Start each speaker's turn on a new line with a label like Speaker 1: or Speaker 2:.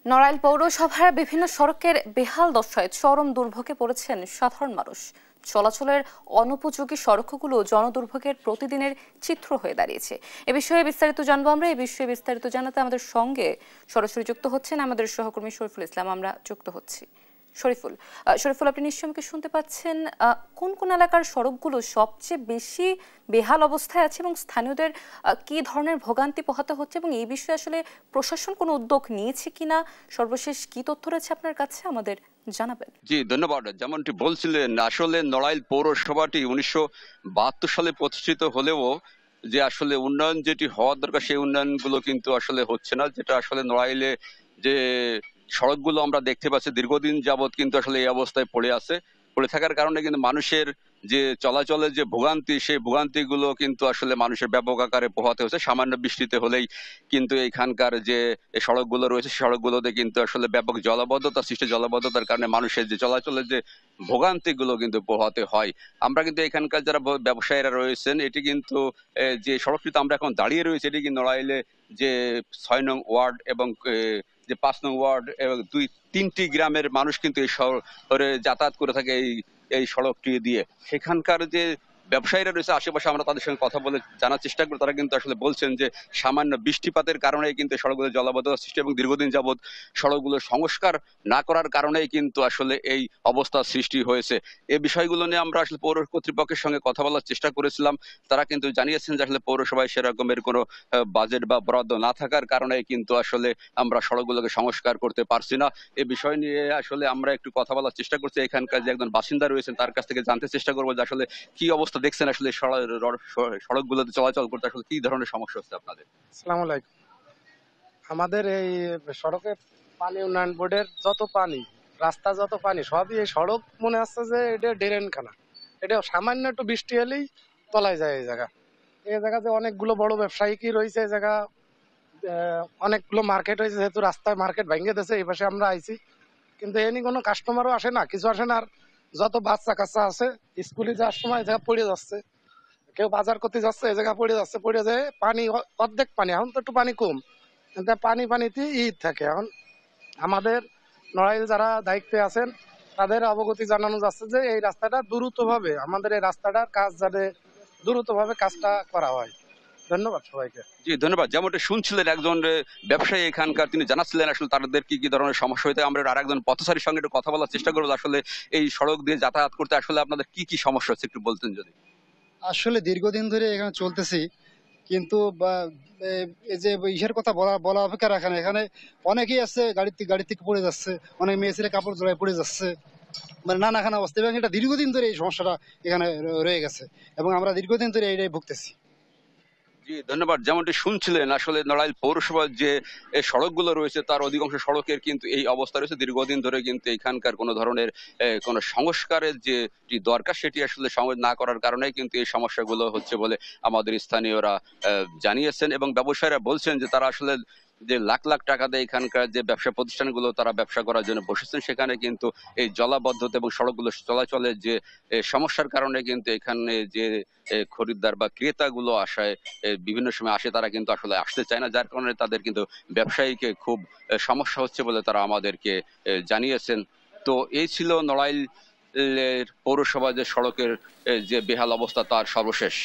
Speaker 1: নড়াইল পৌরসভার বিভিন্ন সড়কের বেহাল দশায় চরম দুর্ভোগে পড়েছেন সাধারণ মানুষ। চলাচলের অনুপযোগী সড়কগুলো জনদুর্ভোগের প্রতিদিনের চিত্র হয়ে দাঁড়িয়েছে। এ বিষয়ে বিস্তারিত জানবো আমরা। এই বিষয়ে বিস্তারিত জানাতে আমাদের সঙ্গে সরাসরি যুক্ত হচ্ছেন আমাদের সহকর্মী শরীফুল ইসলাম। আমরা যুক্ত হচ্ছি। শরীফুল, আপনি নিশ্চয়ই আমাকে শুনতে পাচ্ছেন। কোন কোন এলাকার সড়কগুলো সবচেয়ে বেশি বেহাল অবস্থায় আছে এবং স্থানীয়দের কি ধরনের ভোগান্তি পোহাতে হচ্ছে, এবং এই বিষয়ে আসলে প্রশাসন কোনো উদ্যোগ নিয়েছে কিনা, সর্বশেষ কি তথ্য রয়েছে আপনার কাছে আমাদের জানাবেন?
Speaker 2: জি ধন্যবাদ। যেমনটি বলছিলেন, আসলে নড়াইল পৌরসভাটি 1972 সালে প্রতিষ্ঠিত হলেও যে আসলে উন্নয়ন যেটি হওয়ার দরকার সেই উন্নয়নগুলো কিন্তু আসলে হচ্ছে না। যেটা আসলে নড়াইলে যে সড়কগুলো আমরা দেখতে পাচ্ছি দীর্ঘদিন যাবৎ কিন্তু আসলে এই অবস্থায় পড়ে থাকার কারণে কিন্তু মানুষের যে চলাচলের যে ভোগান্তি, সেই ভোগান্তিগুলো কিন্তু আসলে মানুষের ব্যাপক আকারে পোহাতে হচ্ছে। সামান্য বৃষ্টিতে হলেই কিন্তু এইখানকার যে সড়কগুলো রয়েছে সড়কগুলোতে কিন্তু আসলে ব্যাপক জলাবদ্ধতা সৃষ্টি, জলাবদ্ধতার কারণে মানুষের যে চলাচলের যে ভোগান্তিগুলো কিন্তু পোহাতে হয়। আমরা কিন্তু এখানকার যারা ব্যবসায়ীরা রয়েছেন, এটি কিন্তু যে সড়কটিতে আমরা এখন দাঁড়িয়ে রয়েছে এটি কিন্তু নড়াইলে যে 6 নং ওয়ার্ড এবং যে 5 নং ওয়ার্ড এবং 2-3টি গ্রামের মানুষ কিন্তু এই শহরে যাতায়াত করে থাকে এই সড়কটি দিয়ে। সেখানকার যে ব্যবসায়ীরা রয়েছে আশেপাশে, আমরা তাদের সঙ্গে কথা বলে জানার চেষ্টা করি। তারা কিন্তু আসলে বলছেন যে সামান্য বৃষ্টিপাতের কারণে কিন্তু সড়কগুলো জলাবদ্ধতা সৃষ্টি এবং দীর্ঘদিন যাবৎ সড়কগুলো সংস্কার না করার কারণেই কিন্তু আসলে এই অবস্থার সৃষ্টি হয়েছে। এই বিষয়গুলো নিয়ে আমরা আসলে পৌর কর্তৃপক্ষের সঙ্গে কথা বলার চেষ্টা করেছিলাম। তারা কিন্তু জানিয়েছেন যে আসলে পৌরসভায় সেরকমের কোনো বাজেট বা বরাদ্দ না থাকার কারণে কিন্তু আসলে আমরা সড়কগুলোকে সংস্কার করতে পারছি না। এই বিষয় নিয়ে আসলে আমরা একটু কথা বলার চেষ্টা করছি। এখানকার যে একজন বাসিন্দা রয়েছেন তার কাছ থেকে জানতে চেষ্টা করবো যে আসলে কি অবস্থা দেখছেন, আসলে সড়কগুলোতে চলাচল করতে আসলে কি ধরনের সমস্যা হচ্ছে আপনাদের?
Speaker 3: আসসালামু আলাইকুম। আমাদের এই সড়কে পানি উন্নয়ন বোর্ডের যত পানি, রাস্তা যত পানি, সবই এই সড়ক মনে হচ্ছে যে এটা ড্রেনখানা। এটা সামান্য একটু বৃষ্টি হলেই তলায় যায়। এই জায়গাতে অনেকগুলো বড় ব্যবসায়ী কি রয়েছে, এই জায়গা অনেকগুলো মার্কেট হয়েছে, যেহেতু রাস্তায় মার্কেট ভেঙে দিয়েছে। এই পাশে আমরা আইছি, কিন্তু এনি কোনো কাস্টমারও আসে না, কিছু আসে না। আর যত বাচ্চা কাচ্চা আছে স্কুলে যাওয়ার সময় এই জায়গা পড়ে যাচ্ছে, কেউ বাজার করতে যাচ্ছে এই জায়গা পড়ে যাচ্ছে, পড়ে যায় পানি, অর্ধেক পানি। এখন তো একটু পানি কম, কিন্তু পানিতে ঈদ থাকে। এখন আমাদের নড়াইল যারা দায়িত্বে আছেন তাদের অবগতি জানানো যাচ্ছে যে এই রাস্তাটা দ্রুতভাবে, আমাদের এই রাস্তাটার কাজ যাতে দ্রুতভাবে কাজটা করা হয়। ধন্যবাদ সবাইকে।
Speaker 2: জি ধন্যবাদ। যেমনটা শুনছিলেন একজন ব্যবসায়ী এখানকার, তিনি জানাচ্ছিলেন আসলে তাদের কি কি ধরনের সমস্যা হইতে। আমরা আর একজন পথচারীর সঙ্গে একটু কথা বলার চেষ্টা করবো আসলে এই সড়ক দিয়ে যাতায়াত করতে আসলে আপনাদের কি কি সমস্যা হচ্ছে একটু বলতেন যদি।
Speaker 4: আসলে দীর্ঘদিন ধরে এখানে চলতেছি, কিন্তু এই যে ইসের কথা বলা বলা অপেক্ষা রাখে না। এখানে অনেকেই আছে গাড়ি থেকে পড়ে যাচ্ছে, অনেক মেয়ে ছেলে কাপড় জড়ায় পড়ে যাচ্ছে, মানে নানাখানা অবস্থা। এবং এটা দীর্ঘদিন ধরে এই সমস্যাটা এখানে রয়ে গেছে এবং আমরা দীর্ঘদিন ধরে এটাই ভুগতেছি।
Speaker 2: জি ধন্যবাদ। যেমনটি শুনছিলেন আসলে নড়াইল পৌরসভার যে সড়কগুলো রয়েছে তার অধিকাংশ সড়কের কিন্তু এই অবস্থা রয়েছে। দীর্ঘদিন ধরে কিন্তু এখানকার কোনো ধরনের কোনো সংস্কারের যে দরকার সেটি আসলে না করার কারণে কিন্তু এই সমস্যাগুলো হচ্ছে বলে আমাদের স্থানীয়রা জানিয়েছেন। এবং ব্যবসায়ীরা বলছেন যে তারা আসলে যে লাখ লাখ টাকা দিয়ে এখানকার যে ব্যবসা প্রতিষ্ঠানগুলো তারা ব্যবসা করার জন্য বসেছেন, সেখানে কিন্তু এই জলাবদ্ধতা এবং সড়কগুলো চলাচলের যে সমস্যার কারণে কিন্তু এখানে যে খরিদ্দার বা ক্রেতাগুলো আসায় বিভিন্ন সময় আসে, তারা কিন্তু আসলে আসতে চায় না, যার কারণে তাদের কিন্তু ব্যবসায়ীকে খুব সমস্যা হচ্ছে বলে তারা আমাদেরকে জানিয়েছেন। তো এই ছিল নড়াইল পৌরসভা যে সড়কের যে বেহাল অবস্থা তার সর্বশেষ।